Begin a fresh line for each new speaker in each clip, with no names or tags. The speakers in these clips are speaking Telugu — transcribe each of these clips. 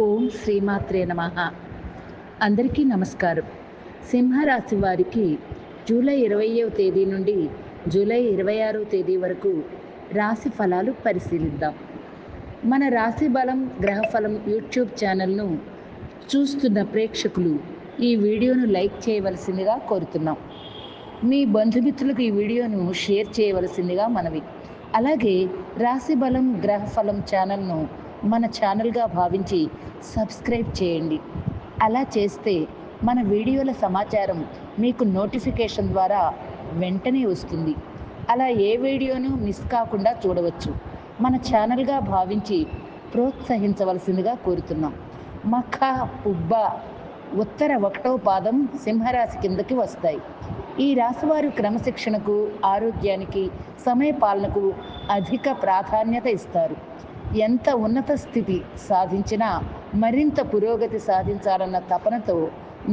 ఓం శ్రీమాత్రే నమః. అందరికీ నమస్కారం. సింహరాశి వారికి జూలై 20వ తేదీ నుండి జూలై 26వ తేదీ వరకు రాశి ఫలాలు పరిశీలిద్దాం. మన రాశి బలం గ్రహఫలం యూట్యూబ్ ఛానల్ను చూస్తున్న ప్రేక్షకులు ఈ వీడియోను లైక్ చేయవలసిందిగా కోరుతున్నాం. మీ బంధుమిత్రులకు ఈ వీడియోను షేర్ చేయవలసిందిగా మనవి. అలాగే రాశి బలం గ్రహఫలం ఛానల్ను మన ఛానల్గా భావించి సబ్స్క్రైబ్ చేయండి. అలా చేస్తే మన వీడియోల సమాచారం మీకు నోటిఫికేషన్ ద్వారా వెంటనే వస్తుంది. అలా ఏ వీడియోను మిస్ కాకుండా చూడవచ్చు. మన ఛానల్గా భావించి ప్రోత్సహించవలసిందిగా కోరుతున్నాం. మఖ, ఉబ్బ, ఉత్తర 1వ పాదం సింహరాశి కిందకి వస్తాయి. ఈ రాశివారు క్రమశిక్షణకు, ఆరోగ్యానికి, సమయపాలనకు అధిక ప్రాధాన్యత ఇస్తారు. ఎంత ఉన్నత స్థితి సాధించినా మరింత పురోగతి సాధించాలన్న తపనతో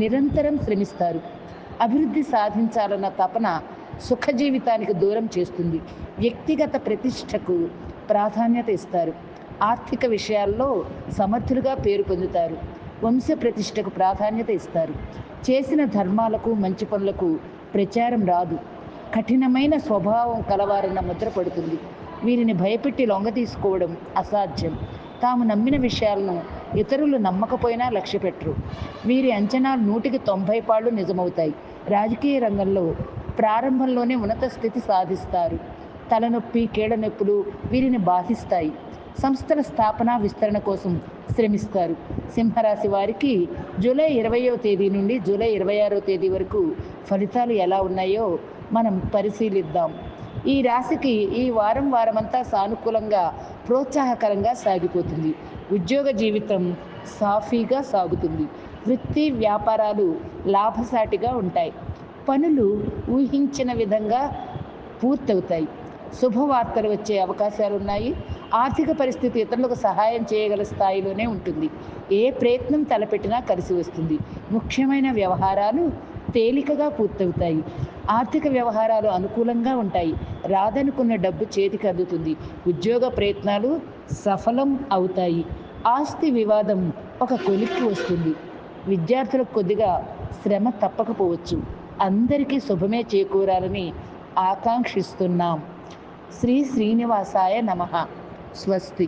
నిరంతరం శ్రమిస్తారు. అభివృద్ధి సాధించాలన్న తపన సుఖ జీవితానికి దూరం చేస్తుంది. వ్యక్తిగత ప్రతిష్టకు ప్రాధాన్యత ఇస్తారు. ఆర్థిక విషయాల్లో సమర్థులుగా పేరు పొందుతారు. వంశ ప్రతిష్టకు ప్రాధాన్యత ఇస్తారు. చేసిన ధర్మాలకు, మంచి పనులకు ప్రచారం రాదు. కఠినమైన స్వభావం కలవారన్న ముద్ర పడుతుంది. వీరిని భయపెట్టి లొంగ తీసుకోవడం అసాధ్యం. తాము నమ్మిన విషయాలను ఇతరులు నమ్మకపోయినా లక్ష్య పెట్టరు. వీరి అంచనాలు 100కి 90 పాళ్ళు నిజమవుతాయి. రాజకీయ రంగంలో ప్రారంభంలోనే ఉన్నత స్థితి సాధిస్తారు. తలనొప్పి, కీళ్ళ నొప్పులు వీరిని బాధిస్తాయి. సంస్థల స్థాపన, విస్తరణ కోసం శ్రమిస్తారు. సింహరాశి వారికి జూలై 20వ తేదీ నుండి జూలై 26వ తేదీ వరకు ఫలితాలు ఎలా ఉన్నాయో మనం పరిశీలిద్దాం. ఈ రాశికి ఈ వారమంతా సానుకూలంగా, ప్రోత్సాహకరంగా సాగిపోతుంది. ఉద్యోగ జీవితం సాఫీగా సాగుతుంది. వృత్తి, వ్యాపారాలు లాభసాటిగా ఉంటాయి. పనులు ఊహించిన విధంగా పూర్తవుతాయి. శుభవార్తలు వచ్చే అవకాశాలు ఉన్నాయి. ఆర్థిక పరిస్థితి ఇతరులకు సహాయం చేయగల స్థాయిలోనే ఉంటుంది. ఏ ప్రయత్నం తలపెట్టినా కలిసి వస్తుంది. ముఖ్యమైన వ్యవహారాలు తేలికగా పూర్తవుతాయి. ఆర్థిక వ్యవహారాలు అనుకూలంగా ఉంటాయి. రాదనుకున్న డబ్బు చేతికి అందుతుంది. ఉద్యోగ ప్రయత్నాలు సఫలం అవుతాయి. ఆస్తి వివాదం ఒక కొలిక్కి వస్తుంది. విద్యార్థులకు కొద్దిగా శ్రమ తప్పకపోవచ్చు. అందరికీ శుభమే చేకూరాలని ఆకాంక్షిస్తున్నాం. శ్రీ శ్రీనివాసాయ నమః. స్వస్తి.